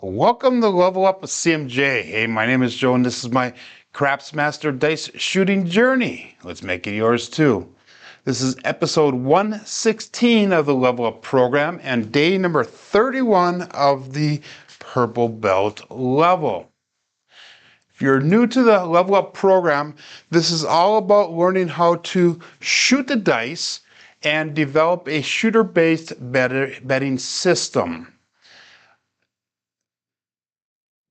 Welcome to Level Up with CMJ. Hey, my name is Joe, and this is my Craps Master Dice shooting journey. Let's make it yours too. This is episode 116 of the Level Up program and day number 31 of the Purple Belt level. If you're new to the Level Up program, this is all about learning how to shoot the dice and develop a shooter-based betting system.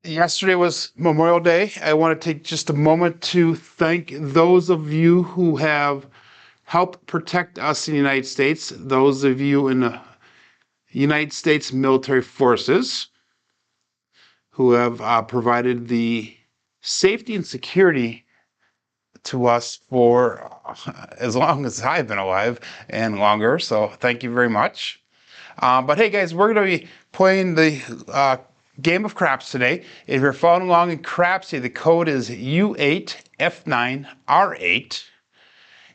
Yesterday was Memorial Day. I want to take just a moment to thank those of you who have helped protect us in the United States, those of you in the United States military forces who have provided the safety and security to us for as long as I've been alive and longer. So thank you very much. But hey guys, we're going to be playing the game of craps today. If you're following along in Crapsee, the code is U8F9R8.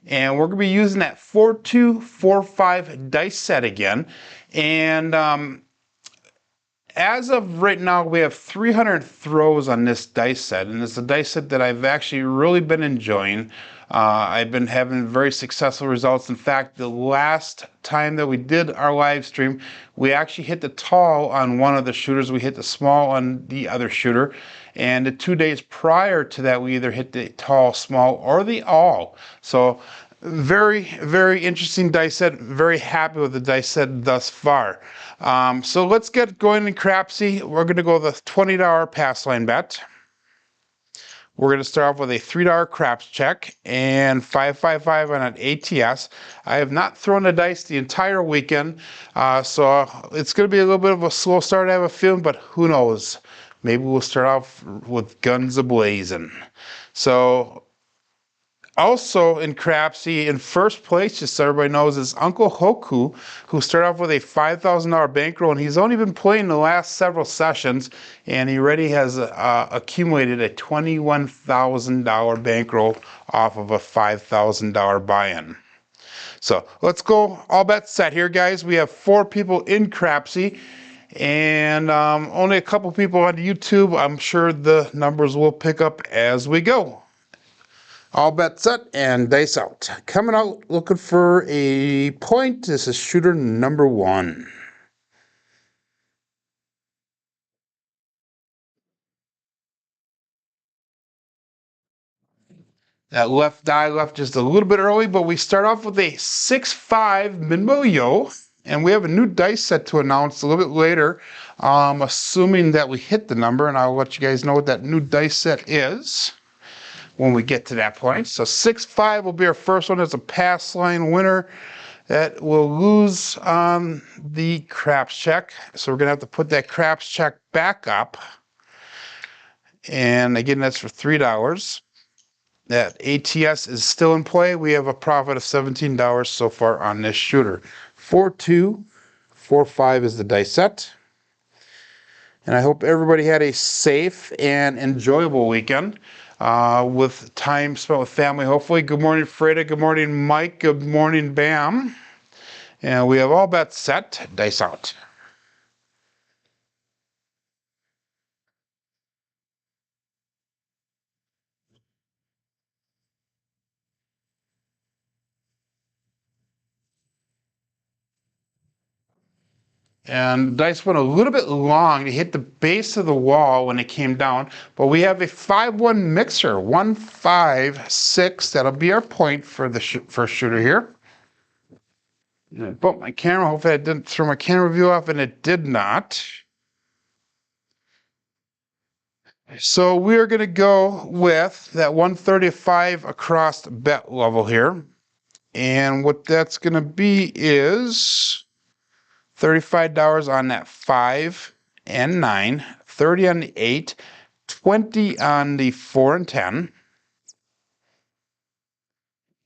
And we're going to be using that 4245 dice set again. And as of right now, we have 300 throws on this dice set. And it's a dice set that I've actually really been enjoying. I've been having very successful results. In fact, the last time that we did our live stream, we actually hit the tall on one of the shooters. We hit the small on the other shooter. And the 2 days prior to that, we either hit the tall, small, or the all. So very, very interesting dice set. Very happy with the dice set thus far. So let's get going in Crapsee. We're going to go with a $20 pass line bet. We're going to start off with a $3 craps check and 555 on an ATS. I have not thrown the dice the entire weekend, so it's going to be a little bit of a slow start, I have a feeling, but who knows? Maybe we'll start off with guns a-blazing. So also in Crapsee, in first place, just so everybody knows, is Uncle Hoku, who started off with a $5,000 bankroll, and he's only been playing the last several sessions, and he already has accumulated a $21,000 bankroll off of a $5,000 buy-in. So let's go all bets set here, guys. We have 4 people in Crapsee, and only a couple people on YouTube. I'm sure the numbers will pick up as we go. All bets set and dice out. Coming out looking for a point. This is shooter number 1. That left die left just a little bit early, but we start off with a 6-5 Minmo Yo, and we have a new dice set to announce a little bit later, assuming that we hit the number, and I'll let you guys know what that new dice set is when we get to that point. So 6-5 will be our first one as a pass line winner. That will lose on the craps check. So we're going to have to put that craps check back up. And again, that's for $3. That ATS is still in play. We have a profit of $17 so far on this shooter. 4-2-4-5 is the dice set. And I hope everybody had a safe and enjoyable weekend with time spent with family, hopefully. Good morning, Freda. Good morning, Mike. Good morning, Bam. And we have all bets set. Dice out. And dice went a little bit long. It hit the base of the wall when it came down. But we have a 5-1 mixer. 1-5-6. That'll be our point for the first shooter here. And I bumped my camera. Hopefully I didn't throw my camera view off, and it did not. So we're going to go with that 135 across bet level here. And what that's going to be is $35 on that 5 and 9, 30 on the 8, 20 on the 4 and 10.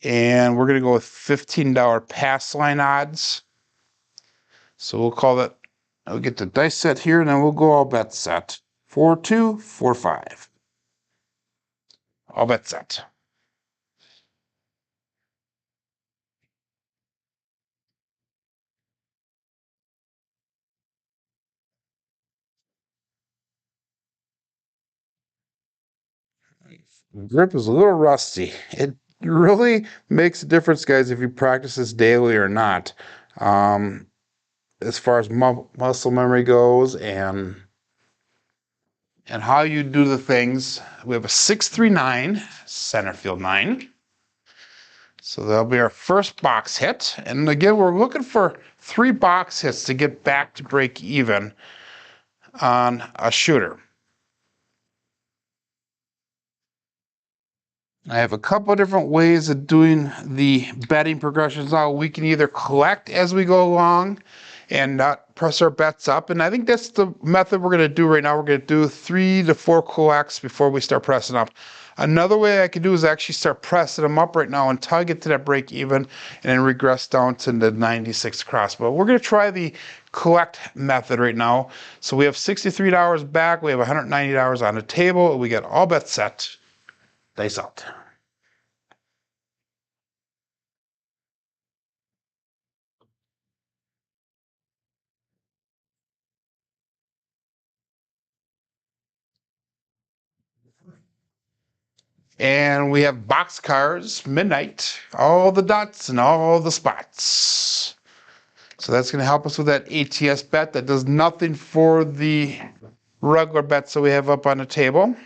And we're going to go with $15 pass line odds. So we'll call that, I'll get the dice set here, and then we'll go all bets set. 4-2-4-5. All bets set. grip is a little rusty. It really makes a difference, guys, if you practice this daily or not. As far as muscle memory goes and how you do the things. We have a 639 center field 9. So that'll be our first box hit. And again, we're looking for 3 box hits to get back to break even on a shooter. I have a couple of different ways of doing the betting progressions now. We can either collect as we go along and not press our bets up. And I think that's the method we're going to do right now. We're going to do 3 to 4 collects before we start pressing up. Another way I could do is actually start pressing them up right now until I get to that break even and then regress down to the 96 cross. But we're going to try the collect method right now. So we have $63 back. We have $190 on the table. We got all bets set. Dice out. And we have boxcars, midnight, all the dots and all the spots. So that's going to help us with that ATS bet. That does nothing for the regular bets that we have up on the table.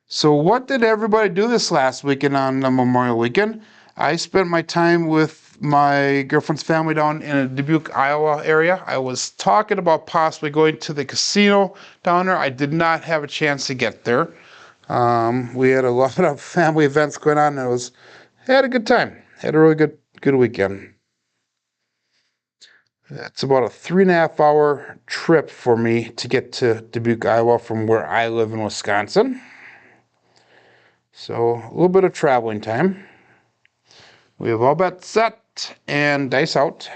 So what did everybody do this last weekend on the Memorial Weekend? I spent my time with my girlfriend's family down in the Dubuque, Iowa area. I was talking about possibly going to the casino down there. I did not have a chance to get there. We had a lot of family events going on, and had a good time. Had a really good weekend. It's about a 3.5 hour trip for me to get to Dubuque, Iowa from where I live in Wisconsin. So a little bit of traveling time. We have all bets set and dice out.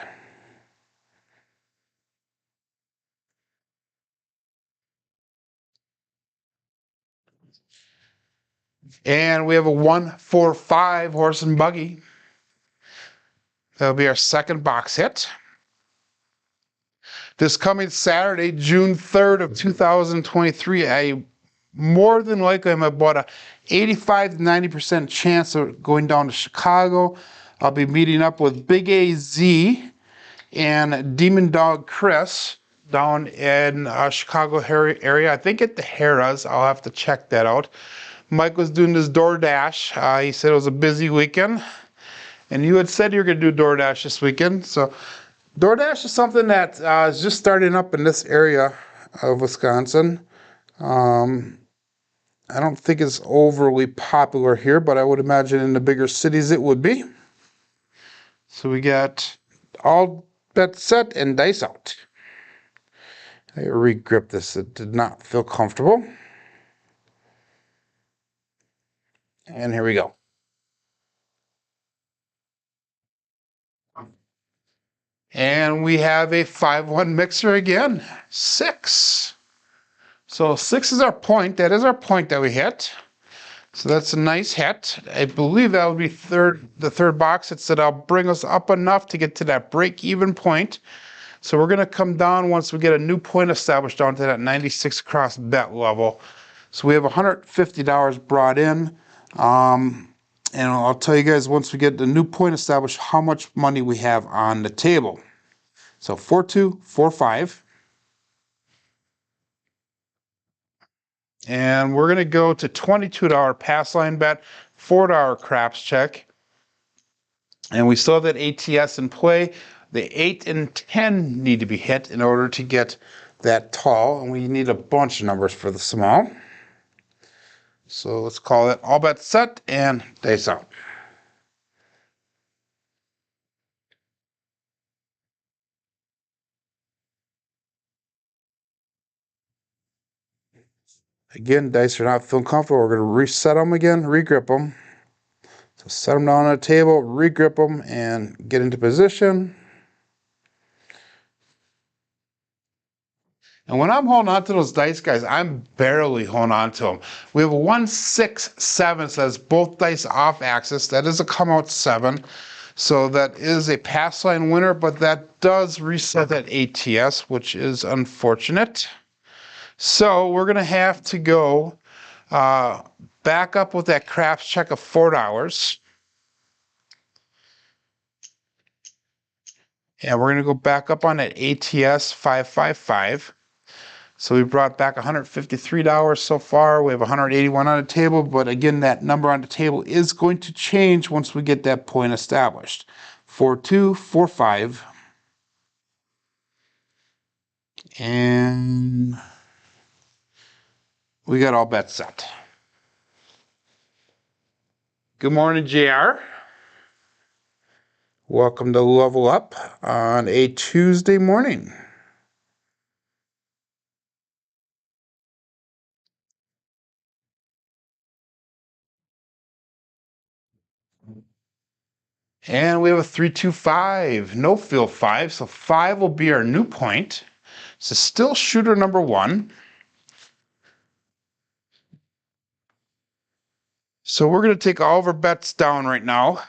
And we have a 1-4-5 horse and buggy. That'll be our second box hit. This coming Saturday, June 3rd of 2023, I more than likely am about a 85 to 90% chance of going down to Chicago. I'll be meeting up with Big AZ and Demon Dog Chris down in Chicago area. I think at the Harrah's. I'll have to check that out. Mike was doing his DoorDash. He said it was a busy weekend. And you had said you were going to do DoorDash this weekend. So DoorDash is something that is just starting up in this area of Wisconsin. I don't think it's overly popular here, but I would imagine in the bigger cities it would be. So we got all bets set and dice out. I re-grip this. It did not feel comfortable. And here we go. And we have a 5-1 mixer again. 6. So 6 is our point. That is our point that we hit. So that's a nice hit. I believe that would be the third box. It said I'll bring us up enough to get to that break-even point. So we're going to come down once we get a new point established down to that 96 cross bet level. So we have $150 brought in. And I'll tell you guys once we get the new point established how much money we have on the table. So 4-2-4-5. And we're going to go to $22 pass line bet, $4 craps check. And we still have that ATS in play. The 8 and 10 need to be hit in order to get that tall. And we need a bunch of numbers for the small. So let's call it all bets set and dice out. Again, dice are not feeling comfortable. We're going to reset them again, regrip them. So set them down on the table, regrip them, and get into position. And when I'm holding on to those dice, guys, I'm barely holding on to them. We have a 1-6-7, so that's both dice off axis. That is a come out 7. So that is a pass line winner, but that does reset that ATS, which is unfortunate. So we're going to have to go Back up with that craps check of $4. And we're going to go back up on that ATS 555. So we brought back $153 so far. We have 181 on the table, but again, that number on the table is going to change once we get that point established. 4245. And we got all bets set. Good morning, JR. Welcome to Level Up on a Tuesday morning. And we have a 325, no fill 5, so 5 will be our new point. So still shooter number 1. So we're going to take all of our bets down right now.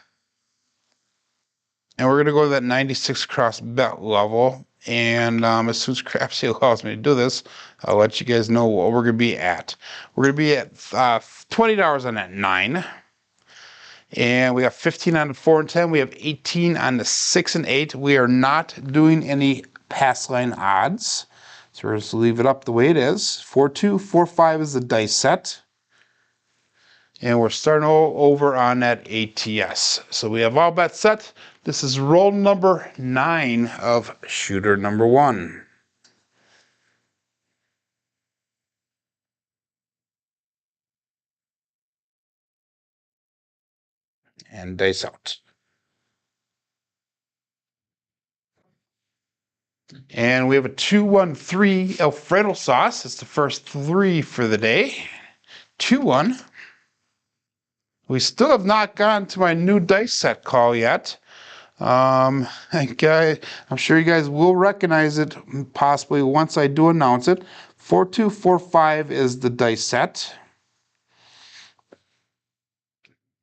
And we're going to go to that 96 cross bet level. And as soon as Crapsee allows me to do this, I'll let you guys know what we're going to be at. We're going to be at $20 on that 9. And we have 15 on the 4 and 10. We have 18 on the 6 and 8. We are not doing any pass line odds. So we're just leave it up the way it is. 4-2, 4-5 is the dice set. And we're starting all over on that ATS. So we have all bets set. This is roll number 9 of shooter number 1. And dice out. And we have a 2-1-3 Alfredo sauce. It's the first 3 for the day. 2-1. We still have not gotten to my new dice set call yet. I'm sure you guys will recognize it possibly once I do announce it. 4-2-4-5 is the dice set.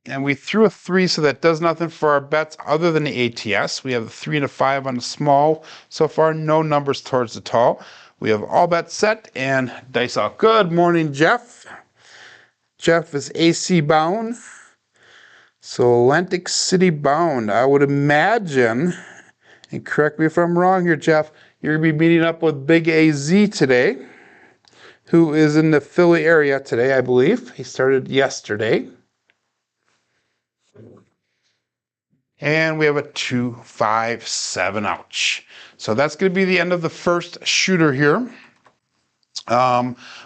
And we threw a 3, so that does nothing for our bets other than the ATS. We have a 3 and a 5 on the small. So far, no numbers towards the tall. We have all bets set and dice out. Good morning, Jeff. Jeff is AC bound. So Atlantic City bound. I would imagine, and correct me if I'm wrong here, Jeff, you're going to be meeting up with Big AZ today, who is in the Philly area today, I believe. He started yesterday. And we have a 2-5-7, ouch. So that's going to be the end of the first shooter here,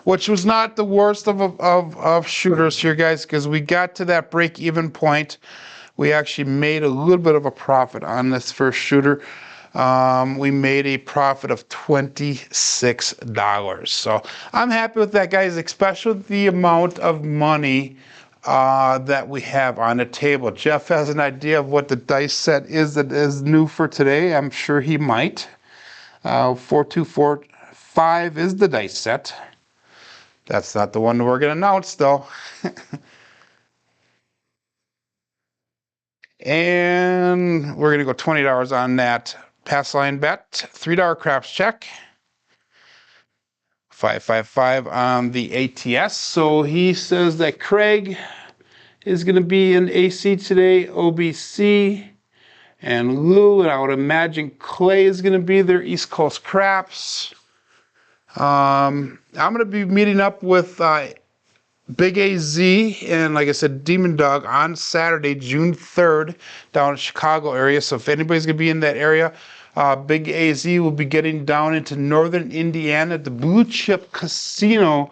which was not the worst of shooters here, guys, because we got to that break-even point. We actually made a little bit of a profit on this first shooter. We made a profit of $26. So I'm happy with that, guys, especially the amount of money that we have on the table. Jeff has an idea of what the dice set is that is new for today. I'm sure he might. 4-2-4-5 is the dice set. That's not the one we're going to announce, though. And we're going to go $20 on that pass line bet. $3 craps check. 555 on the ATS. So he says that Craig is going to be in AC today, OBC, and Lou, and I would imagine Clay is going to be there, East Coast Craps. I'm going to be meeting up with Big AZ and, like I said, Demon Dog on Saturday, June 3rd, down in the Chicago area. So if anybody's going to be in that area, Big AZ will be getting down into northern Indiana at the Blue Chip Casino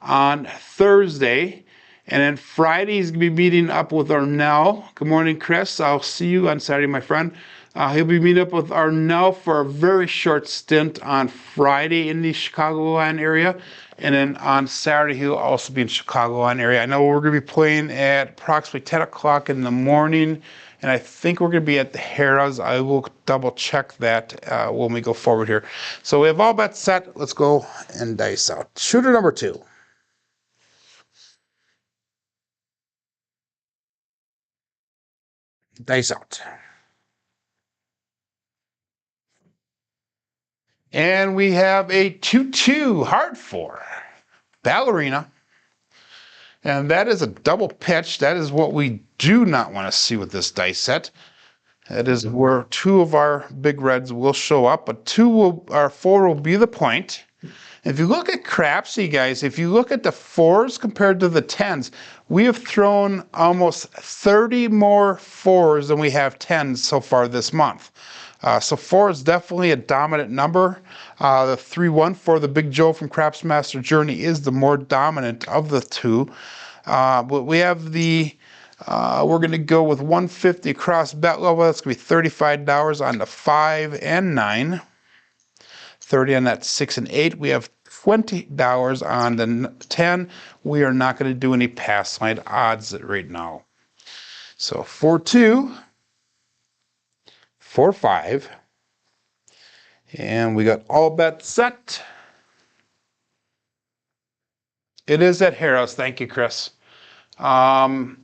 on Thursday. And then Friday, he's going to be meeting up with Arnell. Good morning, Chris. I'll see you on Saturday, my friend. He'll be meeting up with Arnell for a very short stint on Friday in the Chicagoland area. And then on Saturday, he'll also be in Chicagoland area. I know we're going to be playing at approximately 10 o'clock in the morning. And I think we're going to be at the Harrah's. I will double check that when we go forward here. So we have all bets set. Let's go and dice out. Shooter number 2. Dice out. And we have a 2-2 hard 4 ballerina. And that is a double pitch. That is what we do not want to see with this dice set. That is where two of our big reds will show up, but four will be the point. If you look at Crapsee, guys, if you look at the 4s compared to the 10s, we have thrown almost 30 more 4s than we have 10s so far this month. So 4 is definitely a dominant number. The 3-1 for the Big Joe from Craps Master Journey is the more dominant of the two. But we have the, we're going to go with 150 across bet level. That's going to be $35 on the 5 and 9. 30 on that 6 and 8. We have $20 on the 10. We are not going to do any pass line odds right now. So 4-2, 4-5, and we got all bets set. It is at Harrow's. Thank you, Chris. And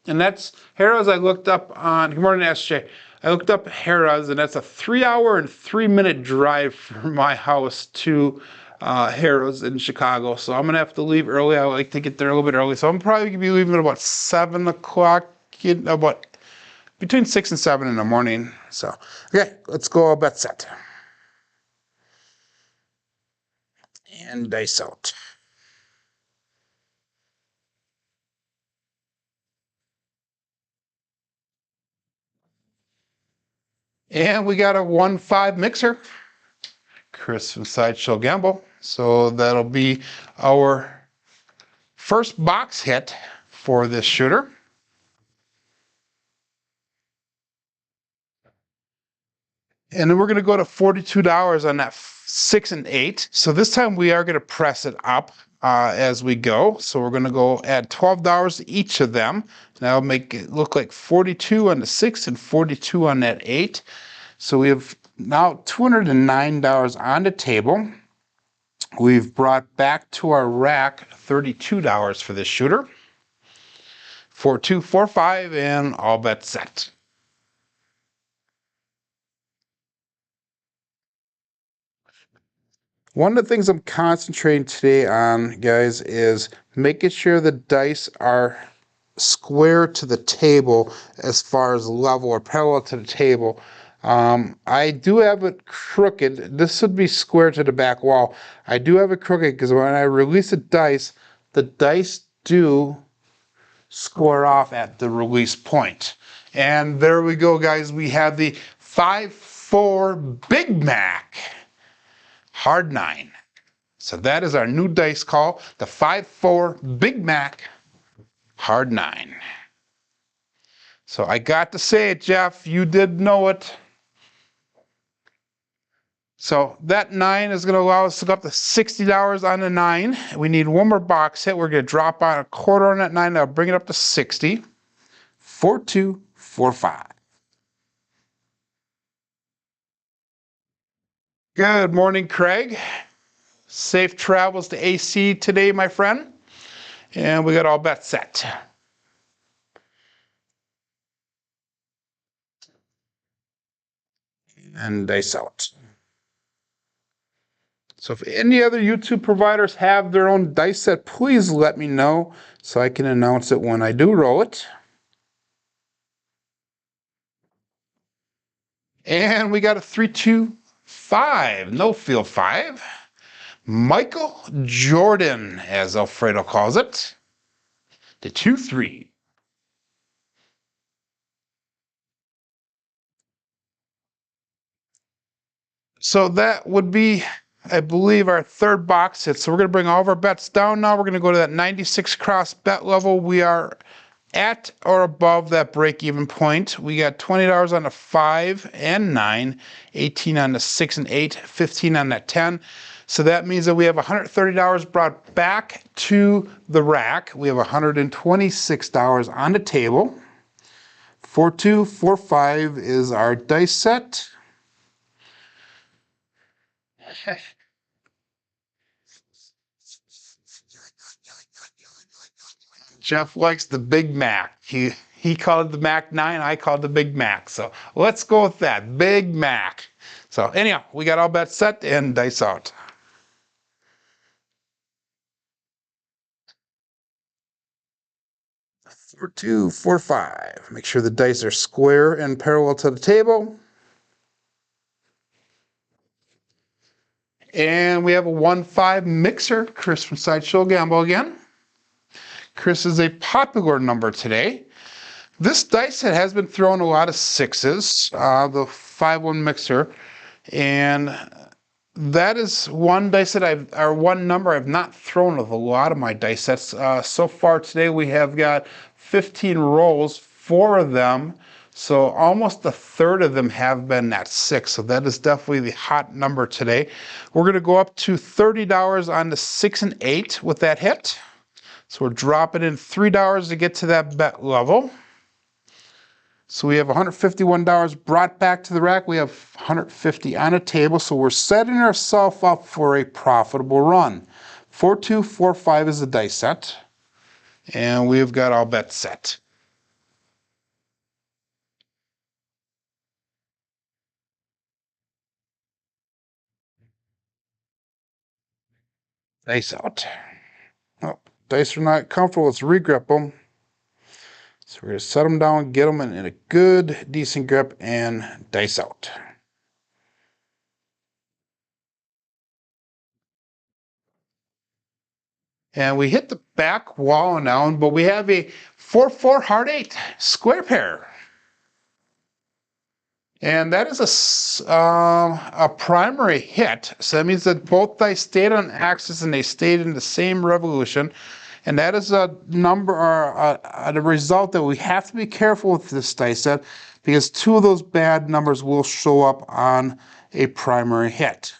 that's Harrow's. I looked up on. Good morning, SJ. I looked up Harrah's, and that's a 3-hour and 3-minute drive from my house to Harrah's in Chicago. So I'm going to have to leave early. I like to get there a little bit early. So I'm probably going to be leaving at about 7 o'clock, about between 6 and 7 in the morning. So, okay, let's go all bet set. And dice out. And we got a 1-5 mixer. Chris from Sideshow Gamble. So that'll be our first box hit for this shooter. And then we're going to go to $42 on that 6 and 8. So this time we are going to press it up as we go. So we're going to go add $12 to each of them. That'll make it look like 42 on the 6 and 42 on that 8. So we have now $209 on the table. We've brought back to our rack $32 for this shooter. 4-2, 4-5, and all bets set. One of the things I'm concentrating today on, guys, is making sure the dice are square to the table as far as level or parallel to the table. I do have it crooked. This would be square to the back wall. I do have it crooked because when I release the dice do square off at the release point. And there we go, guys. We have the 5-4 Big Mac Hard 9. So that is our new dice call, the 5-4 Big Mac Hard 9. So I got to say it, Jeff. You did know it. So that 9 is going to allow us to go up to $60 on the 9. We need one more box hit. We're going to drop on a quarter on that 9. That'll bring it up to 60. 4-2, 4-5. Good morning, Craig. Safe travels to AC today, my friend. And we got all bets set. And dice out. So if any other YouTube providers have their own dice set, please let me know so I can announce it when I do roll it. And we got a 3-2-5, no field 5. Michael Jordan, as Alfredo calls it. The 2-3. So that would be, I believe, our third box hit. So we're going to bring all of our bets down now. We're going to go to that 96 cross bet level. We are at or above that break-even point. We got $20 on the 5 and 9, 18 on the 6 and 8, 15 on that 10. So that means that we have $130 brought back to the rack. We have $126 on the table. 4-2, 4-5 is our dice set. Jeff likes the Big Mac. He called it the Mac 9, I called it the Big Mac. So let's go with that, Big Mac. So anyhow, we got all bets set and dice out. 4, 2, 4, 5. Make sure the dice are square and parallel to the table. And we have a 1-5 mixer. Chris from Sideshow Gamble again. Chris is a popular number today. This dice set has been throwing a lot of sixes, the 5-1 mixer, and that is one dice that one number I've not thrown with a lot of my dice sets. So far today we have got 15 rolls, 4 of them, so almost a third of them have been that 6. So that is definitely the hot number today. We're going to go up to $30 on the 6 and 8 with that hit. So we're dropping in $3 to get to that bet level. So we have $151 brought back to the rack. We have $150 on a table. So we're setting ourselves up for a profitable run. 4, 2, 4, 5 is the dice set. And we've got all bets set. Dice out. Oh, dice are not comfortable. Let's regrip them. So we're going to set them down, get them in a good, decent grip, and dice out. And we hit the back wall now, but we have a 4-4 heart 8 square pair. And that is a primary hit. So that means that both dice stayed on axis and they stayed in the same revolution. And that is a number, or a result that we have to be careful with this dice set, because 2 of those bad numbers will show up on a primary hit.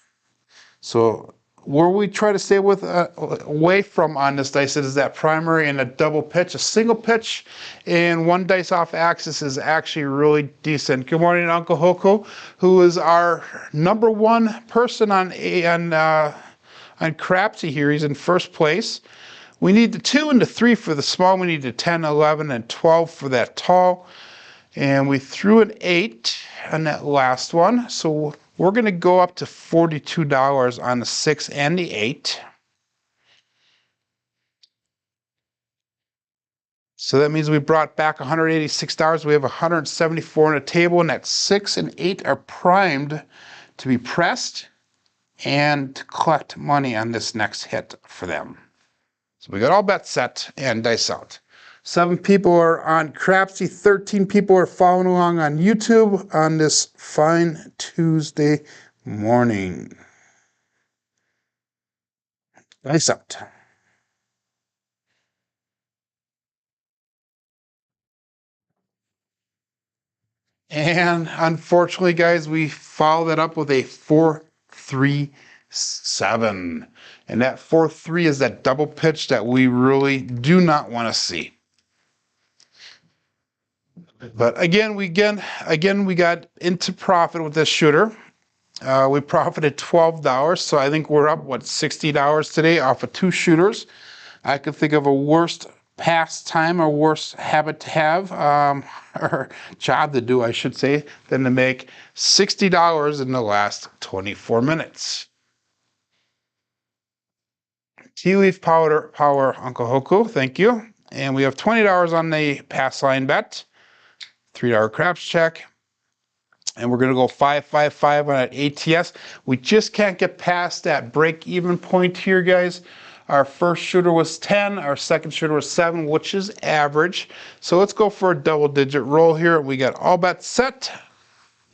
So where we try to stay away from on this dice set is that primary and a double pitch. A single pitch and 1 dice off axis is actually really decent. Good morning, Uncle Hoku, who is our #1 person on Crapsee here. He's in first place. We need the 2 and the 3 for the small. We need the 10, 11, and 12 for that tall. And we threw an 8 on that last one. So we're going to go up to $42 on the 6 and the 8. So that means we brought back $186. We have $174 on the table, and that 6 and 8 are primed to be pressed and to collect money on this next hit for them. So we got all bets set and dice out. 7 people are on Crapsee, 13 people are following along on YouTube on this fine Tuesday morning. Dice out. And unfortunately, guys, we followed that up with a 4-3-7. And that 4-3 is that double pitch that we really do not want to see. But again, we got into profit with this shooter. We profited $12, so I think we're up, $60 today off of 2 shooters. I could think of a worst pastime or worse habit to have, or job to do, I should say, than to make $60 in the last 24 minutes. Tea leaf power, Uncle Hoku, thank you. And we have $20 on the pass line bet, $3 craps check. And we're going to go 5-5-5 on that ATS. We just can't get past that break-even point here, guys. Our first shooter was 10. Our second shooter was 7, which is average. So let's go for a double-digit roll here. We got all bets set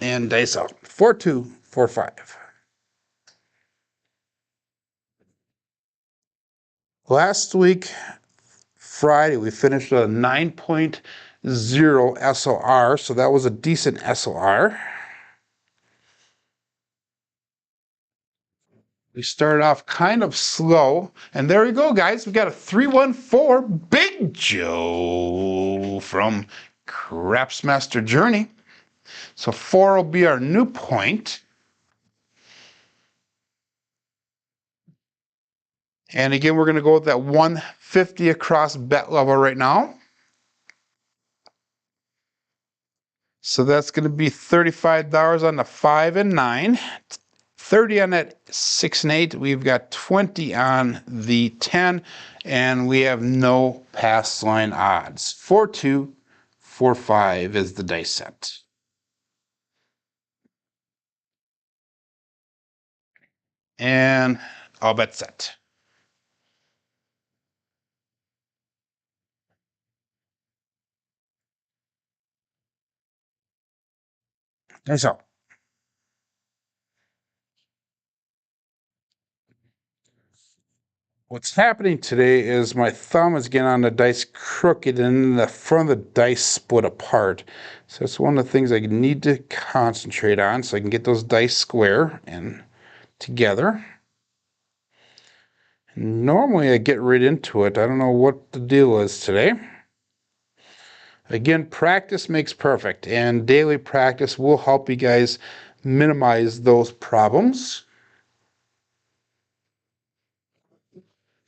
and dice out. 4-2, 4-5. Last week, Friday, we finished a 9.0 SOR, so that was a decent SOR. We started off kind of slow, and there we go, guys. We got a 314 Big Joe from Crapsmaster Journey. So 4 will be our new point. And again, we're going to go with that 150 across bet level right now. So that's going to be $35 on the 5 and 9. 30 on that 6 and 8. We've got 20 on the 10, and we have no pass line odds. 4-2, 4-5 is the dice set. And all bet set. Dice out. What's happening today is my thumb is getting on the dice crooked and the front of the dice split apart. So it's one of the things I need to concentrate on so I can get those dice square and together. Normally I get right into it. I don't know what the deal is today. Again, practice makes perfect, and daily practice will help you guys minimize those problems.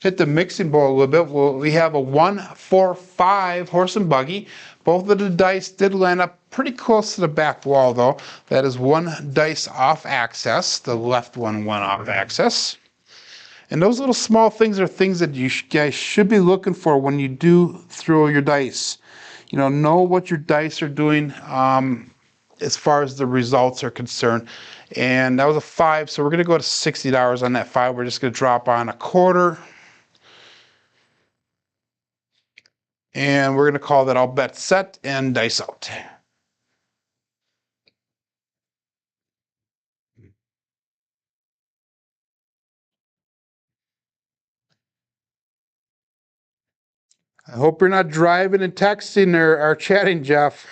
Hit the mixing bowl a little bit. Well, we have a 1-4-5 horse and buggy. Both of the dice did land up pretty close to the back wall, though. That is one dice off axis. The left one went off axis. And those little small things are things that you guys should be looking for when you do throw your dice. You know what your dice are doing as far as the results are concerned. And that was a 5, so we're going to go to $60 on that 5. We're just going to drop on a quarter. And we're going to call that all bet set and dice out. I hope you're not driving and texting or chatting, Jeff.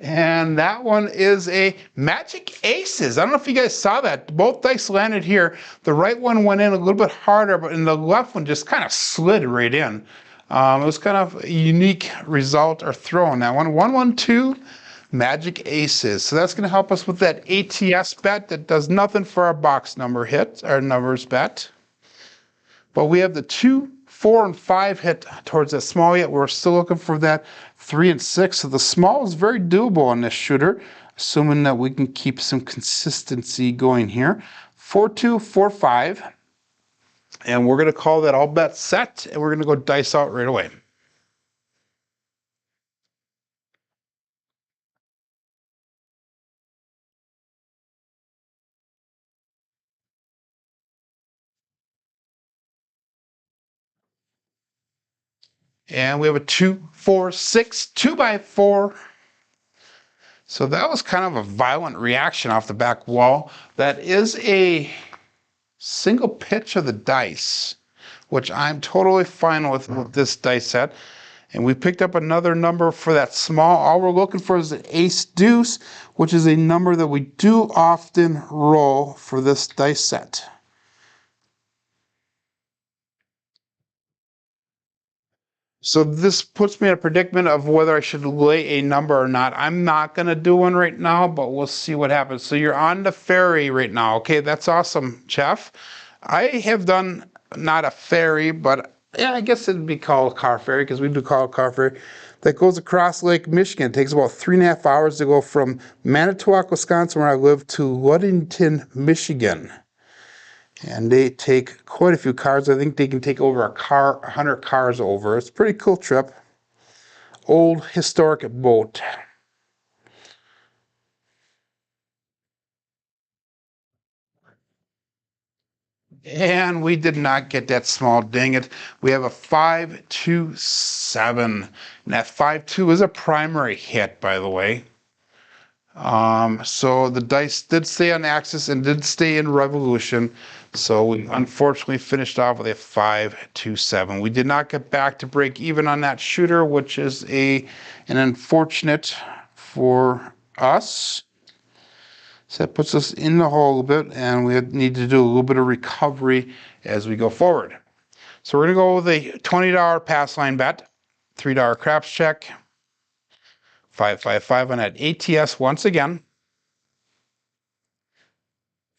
And that one is a Magic Aces. I don't know if you guys saw that. Both dice landed here. The right one went in a little bit harder, but the left one just kind of slid right in. It was kind of a unique result or throw on that one. 1-1-2 Magic Aces. So that's going to help us with that ATS bet that does nothing for our box number hit, our numbers bet. But we have the 2, 4, and 5 hit towards that small yet. We're still looking for that 3 and 6. So the small is very doable on this shooter, assuming that we can keep some consistency going here. 4-2, 4-5. And we're going to call that all bet set, and we're going to go dice out right away. And we have a 2, 4, 6, 2x4. So that was kind of a violent reaction off the back wall. That is a single pitch of the dice, which I'm totally fine with this dice set. And we picked up another number for that small. All we're looking for is the ace deuce, which is a number that we do often roll for this dice set. So this puts me in a predicament of whether I should lay a number or not. I'm not going to do one right now, but we'll see what happens. So you're on the ferry right now. Okay, that's awesome, Jeff. I have done not a ferry, but yeah, I guess it'd be called a car ferry because we do call it a car ferry that goes across Lake Michigan. It takes about 3.5 hours to go from Manitowoc, Wisconsin, where I live, to Ludington, Michigan. And they take quite a few cars. I think they can take over 100 cars over. It's a pretty cool trip. Old historic boat. And we did not get that small, dang it. We have a 5-2-7. And that 5-2 is a primary hit, by the way. So the dice did stay on axis and did stay in revolution. So we unfortunately finished off with a 5-2-7. We did not get back to break even on that shooter, which is an unfortunate for us. So that puts us in the hole a bit, and we need to do a little bit of recovery as we go forward. So we're going to go with a $20 pass line bet, $3 craps check, 5-5-5 on that ATS once again.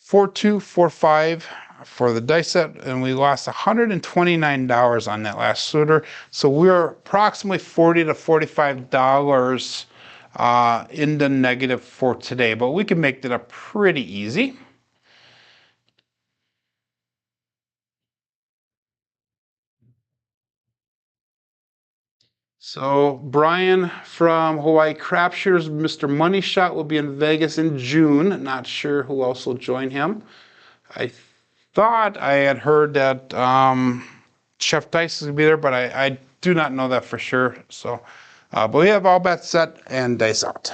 4-2, 4-5 for the dice set, and we lost $129 on that last shooter. So we're approximately $40 to $45 in the negative for today, but we can make that up pretty easy. So Brian from Hawaii Crapshooters, Mr. Money Shot, will be in Vegas in June. Not sure who else will join him. I thought I had heard that Chef Dice is going to be there, but I do not know that for sure. So, but we have all bets set and dice out.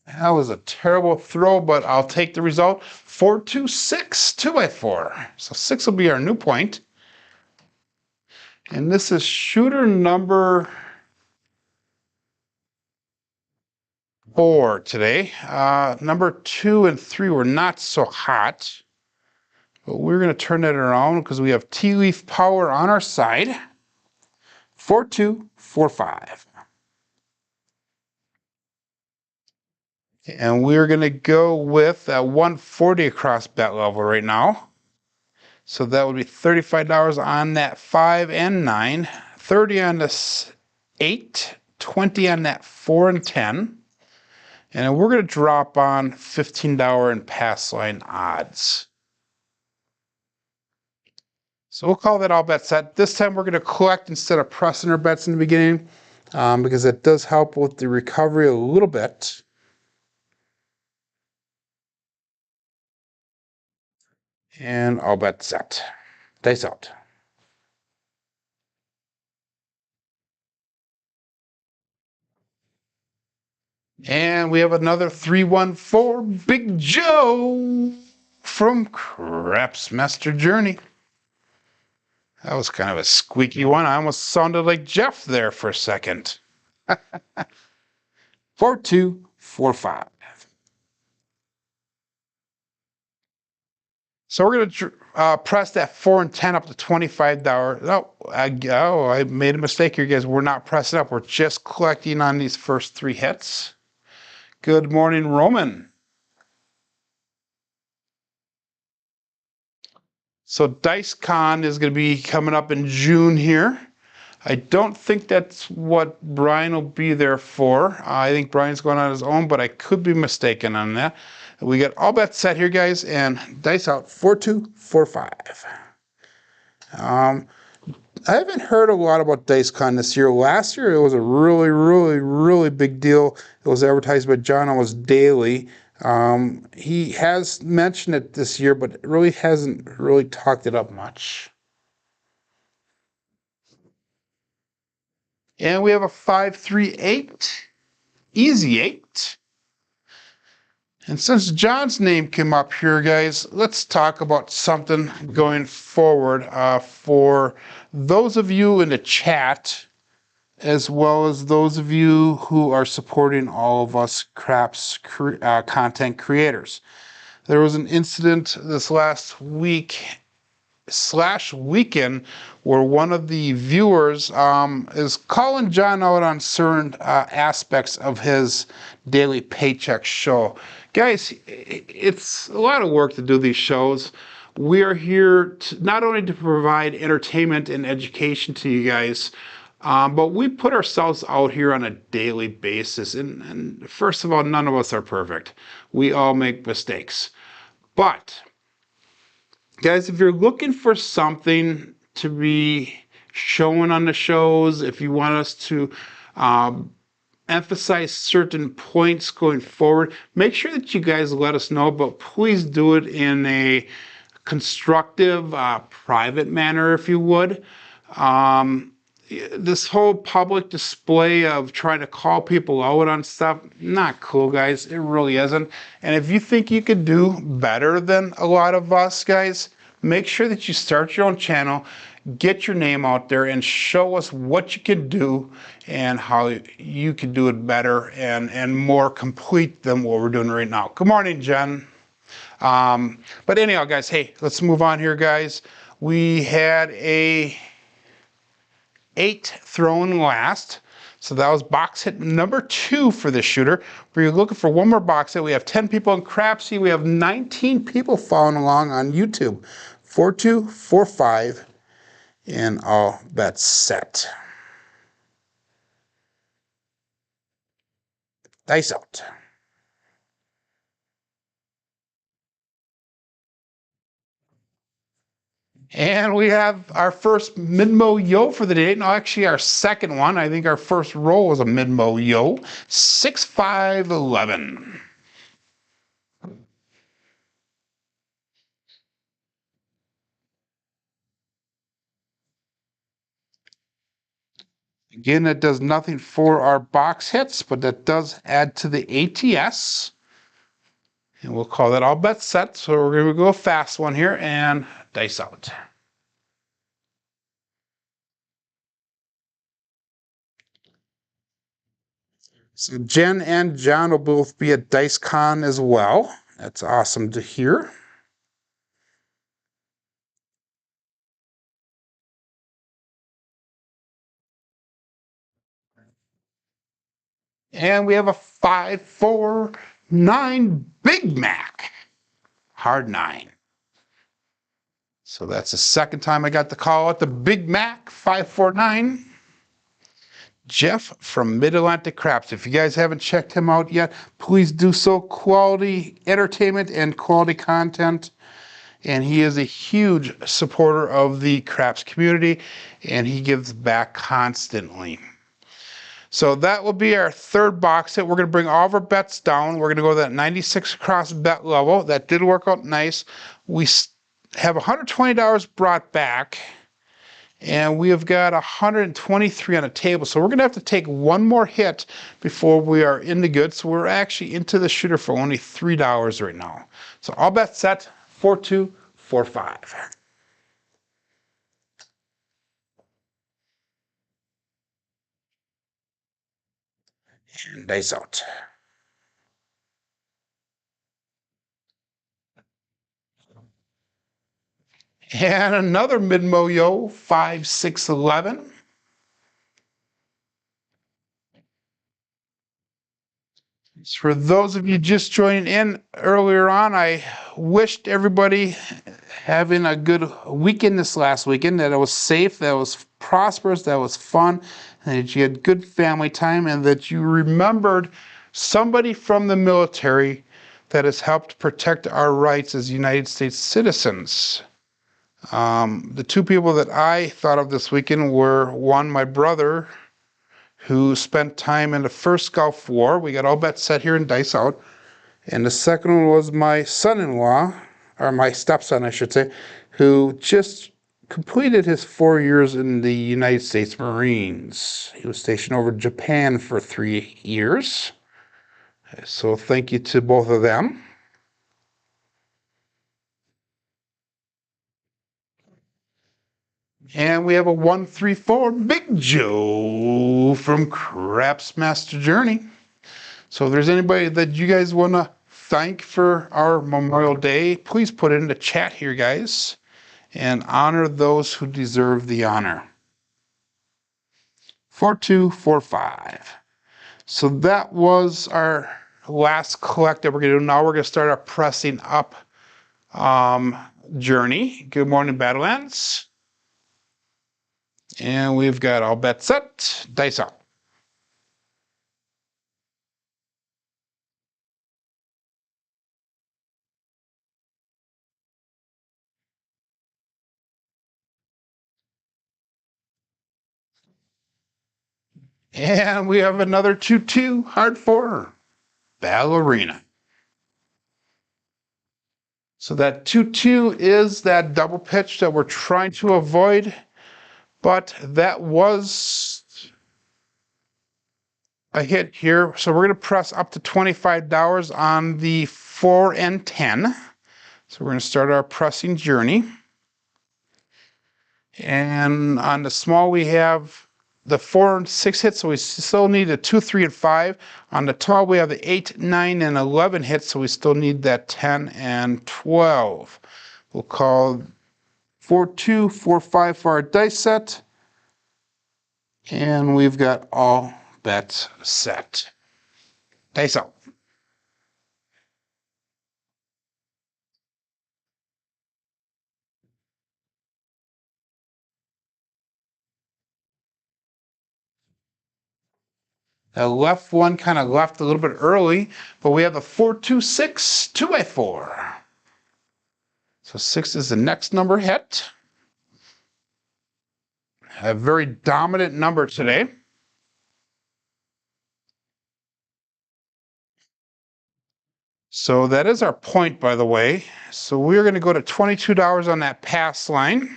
That was a terrible throw, but I'll take the result. 4-2-6, 2x4. So 6 will be our new point. And this is shooter number 4 today. Number 2 and 3 were not so hot. But we're going to turn that around because we have tea leaf power on our side. 4-2, 4-5. And we're going to go with 140 across bet level right now. So that would be $35 on that 5 and 9, 30 on this 8, 20 on that 4 and 10. And we're going to drop on $15 in pass line odds. So we'll call that all bet set. This time we're going to collect instead of pressing our bets in the beginning because it does help with the recovery a little bit. And all bets set. Dice out. And we have another 314 Big Joe from Craps Master Journey. That was kind of a squeaky one. I almost sounded like Jeff there for a second. 4-2, 4-5. So we're going to press that 4 and 10 up to $25. Oh, I made a mistake here, guys. We're not pressing up. We're just collecting on these first 3 hits. Good morning, Roman. So DiceCon is going to be coming up in June here. I don't think that's what Brian will be there for. I think Brian's going on his own, but I could be mistaken on that. We got all bets set here, guys, and dice out 4-2, 4-5. I haven't heard a lot about DiceCon this year. Last year, it was a really, really, really big deal. It was advertised by John almost daily. He has mentioned it this year, but really hasn't really talked it up much. And we have a 5-3-8, easy 8. And since John's name came up here, guys, let's talk about something going forward for those of you in the chat, as well as those of you who are supporting all of us Craps content creators. There was an incident this last week / weekend where one of the viewers is calling John out on certain aspects of his daily paycheck show. Guys, it's a lot of work to do these shows. We are here not only to provide entertainment and education to you guys, but we put ourselves out here on a daily basis. And first of all, none of us are perfect. We all make mistakes. But guys, if you're looking for something to be shown on the shows, if you want us to emphasize certain points going forward, make sure that you guys let us know, but please do it in a constructive, private manner, if you would. This whole public display of trying to call people out on stuff, not cool, guys. It really isn't. And if you think you could do better than a lot of us, guys, make sure that you start your own channel, get your name out there, and show us what you can do and how you can do it better and more complete than what we're doing right now. Good morning, Jen. But anyhow, guys, hey, let's move on here, guys. We had a 8 thrown last. So that was box hit number 2 for this shooter. We're looking for one more box hit. We have 10 people in Crapsee. We have 19 people following along on YouTube. 4245 and all bets set. Dice out. And we have our first mid-mo yo for the day. No, actually our second one. I think our first roll was a mid-mo yo. 6-5-11. Again, that does nothing for our box hits, but that does add to the ATS. And we'll call that all bets set. So we're going to go a fast one here and dice out. So Jen and John will both be at DiceCon as well. That's awesome to hear. And we have a 5-4-9 Big Mac. Hard 9. So that's the second time I got the call at the Big Mac 549. Jeff from Mid-Atlantic Craps. If you guys haven't checked him out yet, please do so. Quality entertainment and quality content. And he is a huge supporter of the craps community, and he gives back constantly. So that will be our third box hit. We're going to bring all of our bets down. We're going to go to that 96 across bet level. That did work out nice. We have $120 brought back, and we have got 123 on the table. So we're going to have to take one more hit before we are in the good. So we're actually into the shooter for only $3 right now. So all bets set, 4245. And dice out. And another mid-mo yo, 5-6-11. For those of you just joining in earlier on, I wished everybody having a good weekend this last weekend, that it was safe, that it was prosperous, that it was fun, and that you had good family time, and that you remembered somebody from the military that has helped protect our rights as United States citizens. The two people that I thought of this weekend were, one, my brother, who spent time in the first Gulf War. We got all bets set here and dice out. And the second one was my son-in-law, or my stepson, I should say, who just completed his 4 years in the United States Marines. He was stationed over Japan for 3 years. So thank you to both of them. And we have a 1-3-4 Big Joe from Craps Master Journey. So if there's anybody that you guys want to thank for our Memorial Day, please put it in the chat here, guys, and honor those who deserve the honor. 4245. So that was our last collect that we're going to do. Now we're going to start our pressing up journey. Good morning, Badlands. And we've got all bets set, dice out. And we have another 2-2 hard 4 ballerina. So that 2-2 is that double pitch that we're trying to avoid, but that was a hit here. So we're going to press up to $25 on the 4 and 10. So we're going to start our pressing journey. And on the small, we have the 4 and 6 hits, so we still need a 2, 3, and 5. On the tall, we have the 8, 9, and 11 hits, so we still need that 10 and 12. We'll call 4-2, 4-5 for our dice set. And we've got all bet, set. Dice out. The left one kind of left a little bit early, but we have a 4-2-6 2x4. So 6 is the next number hit. A very dominant number today. So that is our point, by the way. So we're going to go to $22 on that pass line.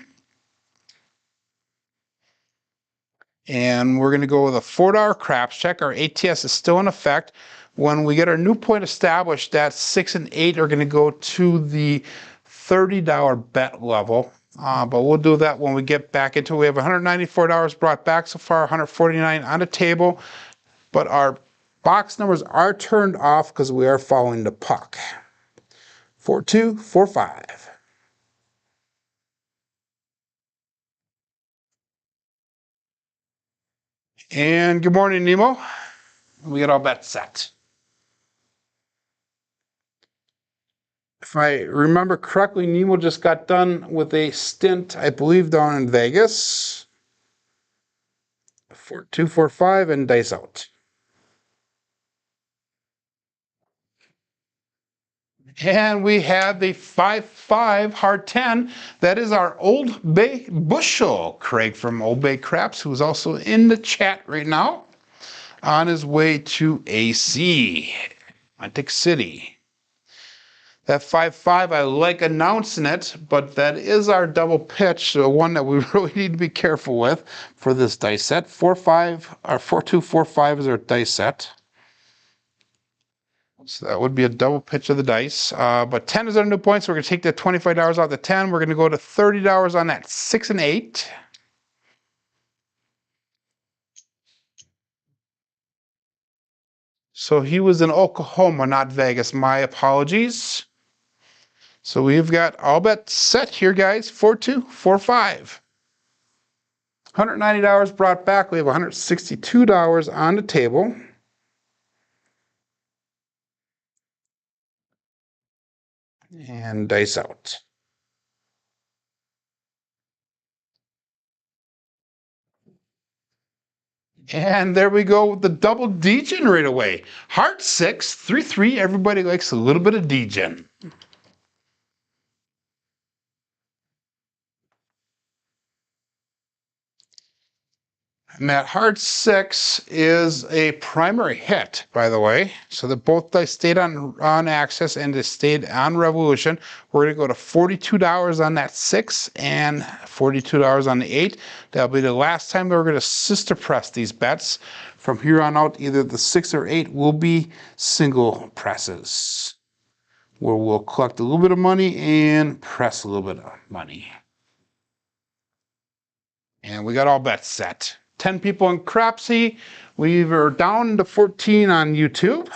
And we're going to go with a $4 craps check. Our ATS is still in effect. When we get our new point established, that 6 and 8 are going to go to the $30 bet level. But we'll do that when we get back into it. We have $194 brought back so far, $149 on the table. But our box numbers are turned off because we are following the puck. 4-2, 4-5. And good morning, Nemo. We got all bets set. If I remember correctly, Nemo just got done with a stint, I believe, down in Vegas. 4-2, 4-5, and dice out. And we have the 5-5 hard 10. That is our Old Bay Bushel. Craig from Old Bay Craps, who's also in the chat right now, on his way to AC, Atlantic City. That 5-5, I like announcing it, but that is our double pitch, so one that we really need to be careful with for this dice set. 4-5, or 4-2, 4-5 is our dice set. So that would be a double pitch of the dice. But 10 is our new point, so we're going to take that $25 off the 10. We're going to go to $30 on that 6 and 8. So he was in Oklahoma, not Vegas. My apologies. So we've got all bets set here, guys. 4-2, 4-5. $190 brought back. We have $162 on the table. And dice out. And there we go with the double degen right away. Heart 6, 3-3. Everybody likes a little bit of degen. And that hard 6 is a primary hit, by the way. So that both dice stayed on Access and they stayed on Revolution. We're going to go to $42 on that 6 and $42 on the 8. That'll be the last time that we're going to sister press these bets. From here on out, either the 6 or 8 will be single presses, where we'll collect a little bit of money and press a little bit of money. And we got all bets set. 10 people in Crapsee. We are down to 14 on YouTube.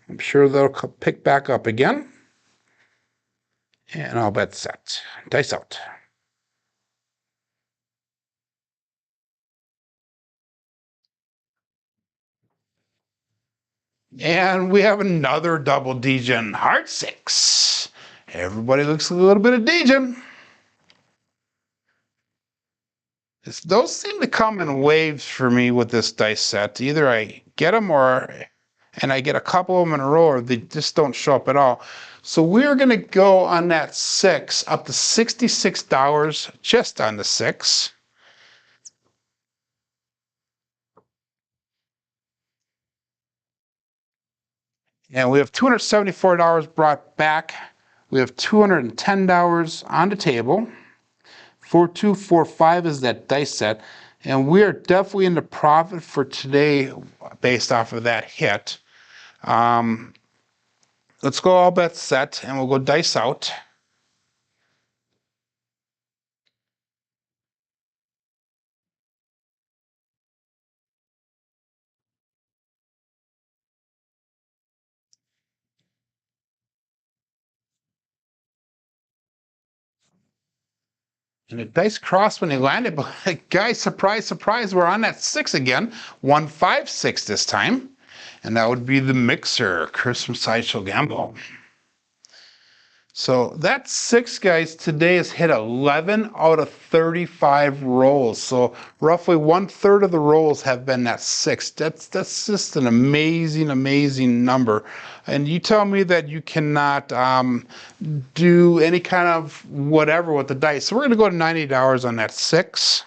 I'm sure they'll pick back up again. And all bets set. Dice out. And we have another double degen. Heart 6. Everybody looks a little bit of degen. Those seem to come in waves for me with this dice set. Either I get them and I get a couple of them in a row, or they just don't show up at all. So we're going to go on that 6 up to $66 just on the 6. And we have $274 brought back. We have $210 on the table. 4-2, 4-5 is that dice set. And we are definitely in the profit for today based off of that hit. Let's go all bets set, and we'll go dice out. And the dice crossed when they landed, but guys, surprise, surprise, we're on that 6 again. 156 this time. And that would be the mixer, Chris from Sideshow Gamble. So that 6, guys, today has hit 11 out of 35 rolls. So roughly 1/3 of the rolls have been that 6. That's just an amazing, amazing number. And you tell me that you cannot do any kind of whatever with the dice. So we're going to go to $90 on that 6.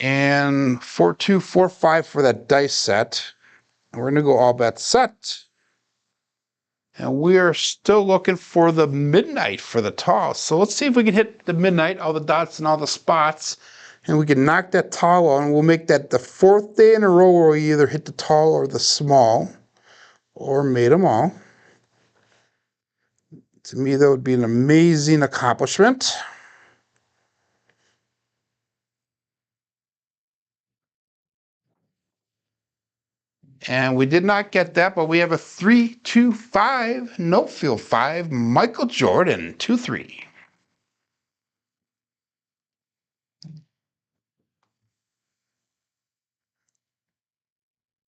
And 4245 for that dice set. We're going to go all bet set. And we are still looking for the midnight for the toss. So let's see if we can hit the midnight, all the dots and all the spots. And we can knock that tall on. We'll make that the 4th day in a row where we either hit the tall or the small. Or made them all. To me, that would be an amazing accomplishment. And we did not get that, but we have a 3-2-5, no field 5, Michael Jordan, 2-3.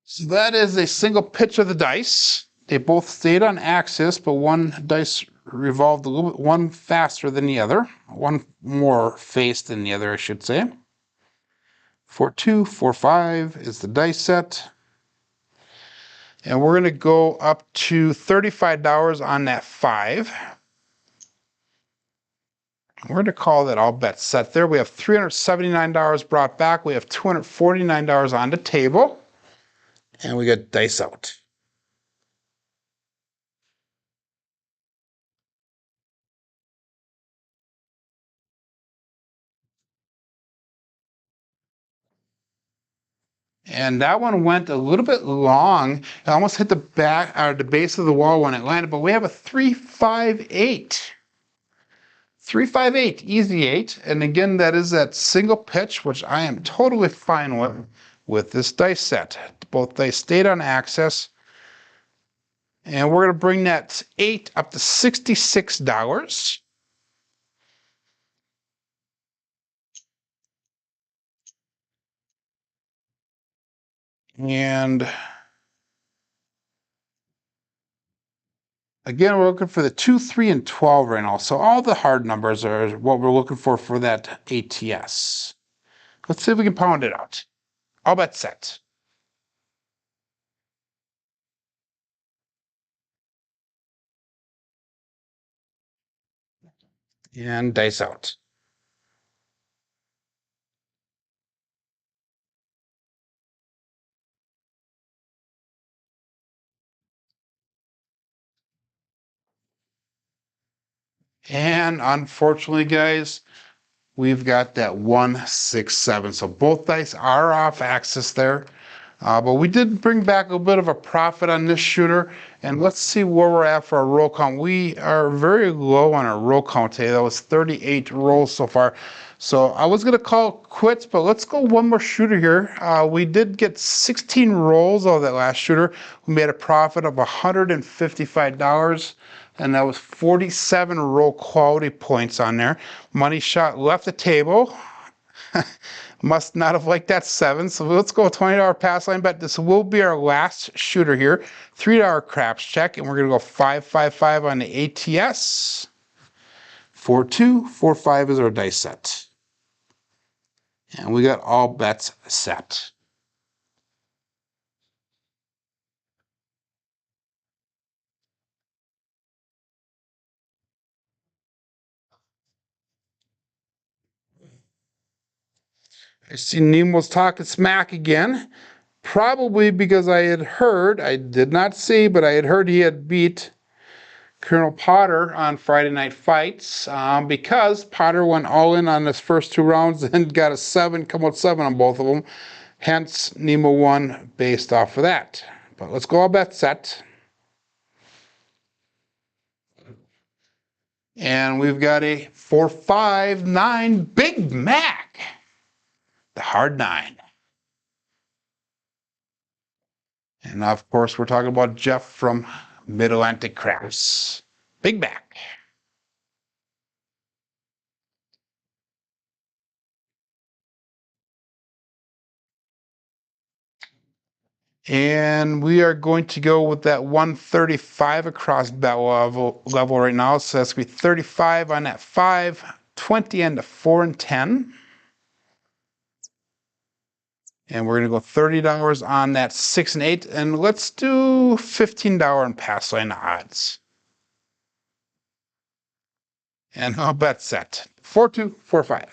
So that is a single pitch of the dice. They both stayed on axis, but one dice revolved a little bit, one faster than the other, one more face than the other, I should say. 4-2, 4-5 is the dice set. And we're going to go up to $35 on that 5. We're going to call that all bets set there. We have $379 brought back. We have $249 on the table. And we got dice out. And that one went a little bit long. It almost hit the back or the base of the wall when it landed, but we have a 358. 358, easy 8. And again, that is that single pitch, which I am totally fine with this dice set. Both dice stayed on axis. And we're going to bring that 8 up to $66. And again, we're looking for the 2, 3, and 12 right now. So all the hard numbers are what we're looking for that ATS. Let's see if we can pound it out. All bet set. And dice out. And unfortunately, guys, we've got that 167. So both dice are off axis there. But we did bring back a bit of a profit on this shooter. And let's see where we're at for our roll count. We are very low on our roll count today. That was 38 rolls so far. So I was going to call quits, but let's go one more shooter here. We did get 16 rolls out of that last shooter. We made a profit of $155. And that was 47 roll quality points on there. Money shot left the table. Must not have liked that 7. So let's go $20 pass line bet. This will be our last shooter here. $3 craps check, and we're going to go 555 on the ATS. 4245 is our dice set. And we got all bets set. I see Nemo's talking smack again. Probably because I had heard, I did not see, but I had heard he had beat Colonel Potter on Friday Night Fights because Potter went all in on his first 2 rounds and got a 7, come out 7 on both of them. Hence, Nemo won based off of that. But let's go all bet set. And we've got a 459 Big Mac. The hard 9. And of course, we're talking about Jeff from Mid-Atlantic Craps. Big back. And we are going to go with that 135 across bet level right now. So that's going to be 35 on that 5, 20 on the 4 and 10. And we're going to go $30 on that 6 and 8. And let's do $15 on pass line odds. And I'll bet set. 4-2-4-5.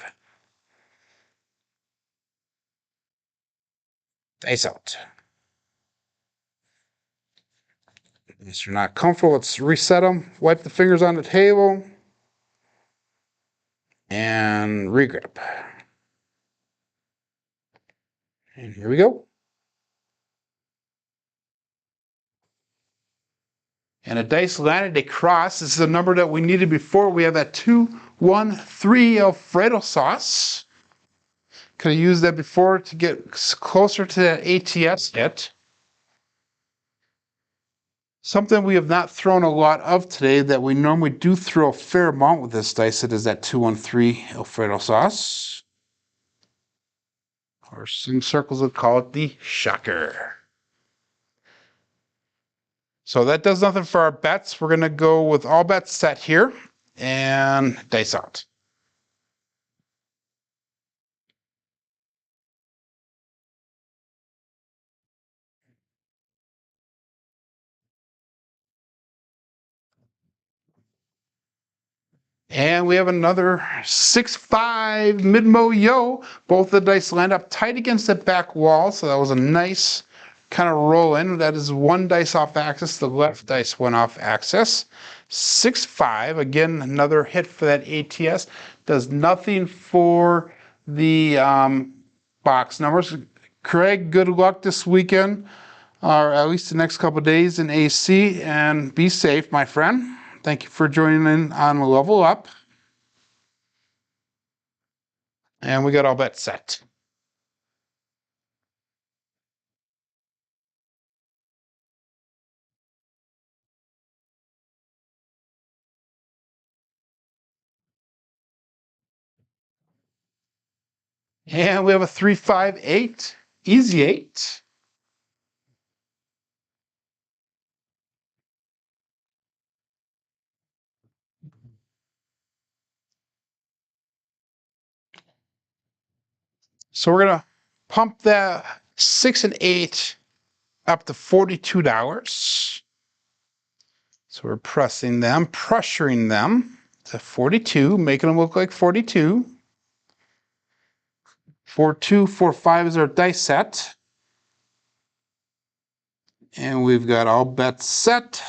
Dice out. If you're not comfortable, let's reset them. Wipe the fingers on the table. And regrip. And here we go. And a dice landed a cross. This is the number that we needed before. We have that 2-1-3 Alfredo sauce. Could have used that before to get closer to that ATS hit. Something we have not thrown a lot of today that we normally do throw a fair amount with this dice set is that 2-1-3 Alfredo sauce. Or some circles would call it the shocker. So that does nothing for our bets. We're going to go with all bets set here and dice out. And we have another 6-5 mid-mo yo. Both the dice land up tight against the back wall. So that was a nice kind of roll in. That is one dice off axis. The left dice went off axis. 6-5. Again, another hit for that ATS. Does nothing for the box numbers. Craig, good luck this weekend, or at least the next couple of days in AC. And be safe, my friend. Thank you for joining in on Level Up. And we got all bets set. And we have a 3-5-8, easy 8. So we're going to pump that 6 and 8 up to $42. So we're pressing them, pressuring them to 42, making them look like 42. 4-2-4-5 is our dice set. And we've got all bets set.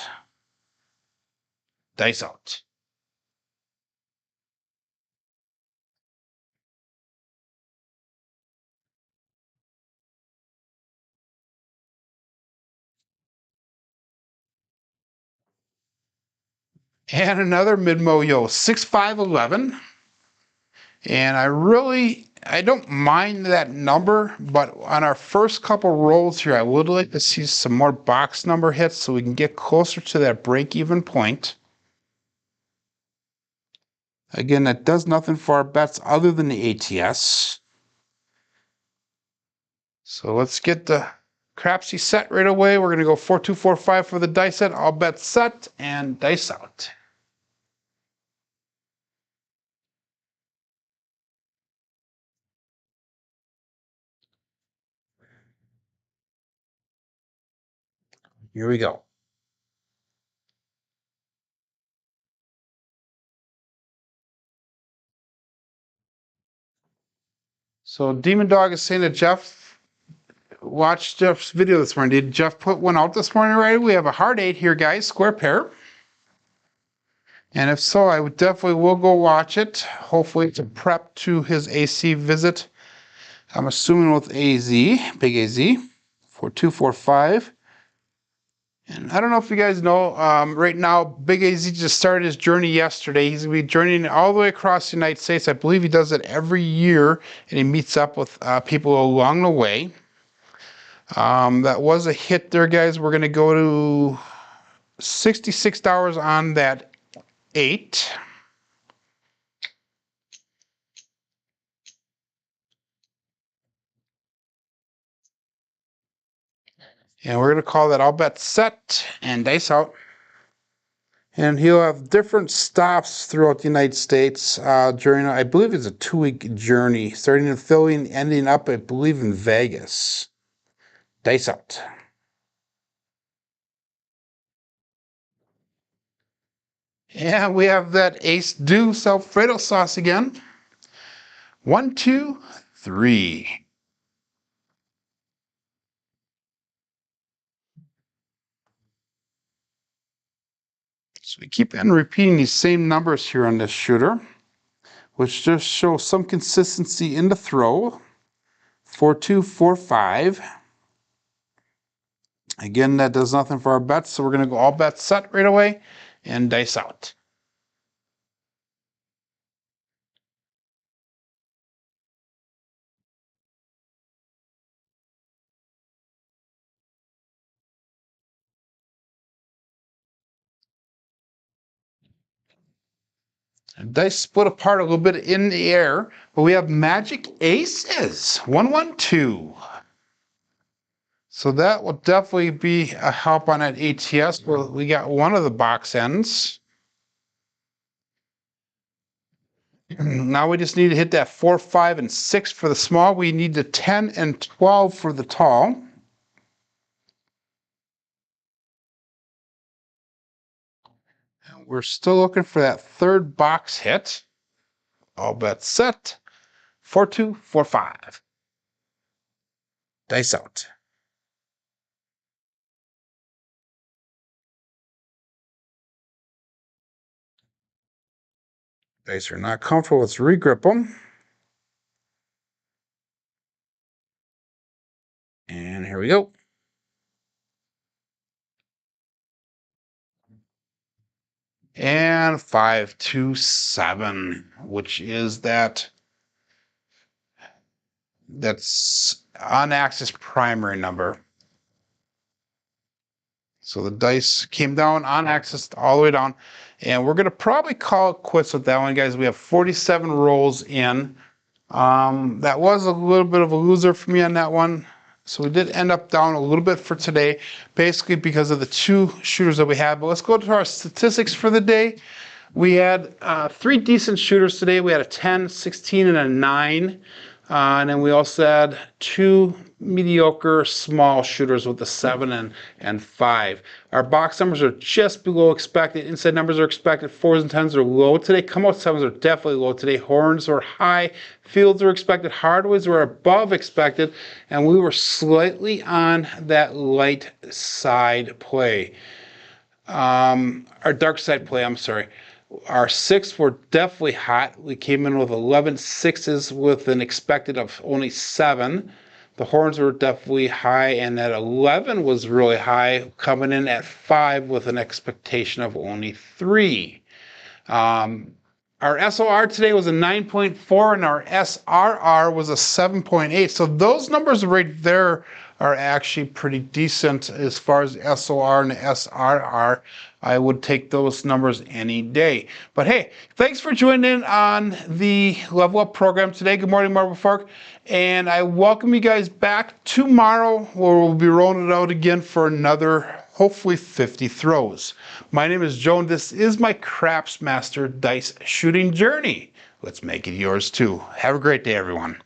Dice out. And another mid-mo yo, 6-5-11. And I don't mind that number, but on our first couple rolls here, I would like to see some more box number hits so we can get closer to that break-even point. Again, that does nothing for our bets other than the ATS. So let's get the Crapsee set right away. We're going to go 4-2-4-5 for the dice set. All bets set and dice out. Here we go. So Demon Dog is saying that Jeff watched Jeff's video this morning. Did Jeff put one out this morning already? We have a hard 8 here, guys, square pair. And if so, I would definitely will go watch it. Hopefully to prep to his AC visit. I'm assuming with AZ, big AZ, 4-2-4-5. And I don't know if you guys know, right now, Big AZ just started his journey yesterday. He's going to be journeying all the way across the United States. I believe he does it every year, and he meets up with people along the way. That was a hit there, guys. We're going to go to $66 on that 8. And we're going to call that all bets set and dice out. And he'll have different stops throughout the United States during, I believe it's a 2-week journey, starting in Philly and ending up, I believe, in Vegas. Dice out. And we have that ace deuce Alfredo sauce again. 1, 2, 3. So we keep on repeating these same numbers here on this shooter, which just shows some consistency in the throw. 4, 2, 4, 5. Again, that does nothing for our bets, so we're going to go all bets set right away and dice out. Dice split apart a little bit in the air, but we have magic aces. 1, 1, 2. So that will definitely be a help on that ATS. Well, we got one of the box ends. Now we just need to hit that 4, 5, and 6 for the small. We need the 10 and 12 for the tall. And we're still looking for that third box hit. All bets set. 4, 2, 4, 5. Dice out. Dice are not comfortable. Let's regrip them. And here we go. And 5, 2, 7, which is that's on-axis primary number. So the dice came down on axis all the way down. And we're going to probably call it quits with that one, guys. We have 47 rolls in. That was a little bit of a loser for me on that one. So we did end up down a little bit for today, basically because of the 2 shooters that we had. But let's go to our statistics for the day. We had 3 decent shooters today. We had a 10, 16, and a 9. And then we also had 2 mediocre small shooters with a 7 and 5. Our box numbers are just below expected. Inside numbers are expected. 4s and 10s are low today. Come out 7s are definitely low today. Horns are high. Fields are expected. Hardways were above expected. And we were slightly on that light side play. Our dark side play, I'm sorry. Our 6s were definitely hot. We came in with 11 6s with an expected of only 7. The horns were definitely high, and that 11 was really high, coming in at 5 with an expectation of only 3. Our SOR today was a 9.4, and our SRR was a 7.8. So those numbers right there are actually pretty decent as far as SOR and SRR. I would take those numbers any day. But hey, thanks for joining in on the Level Up program today. Good morning, Marble Fork. And I welcome you guys back tomorrow, where we'll be rolling it out again for another, hopefully, 50 throws. My name is Joan. This is my Craps Master dice shooting journey. Let's make it yours too. Have a great day, everyone.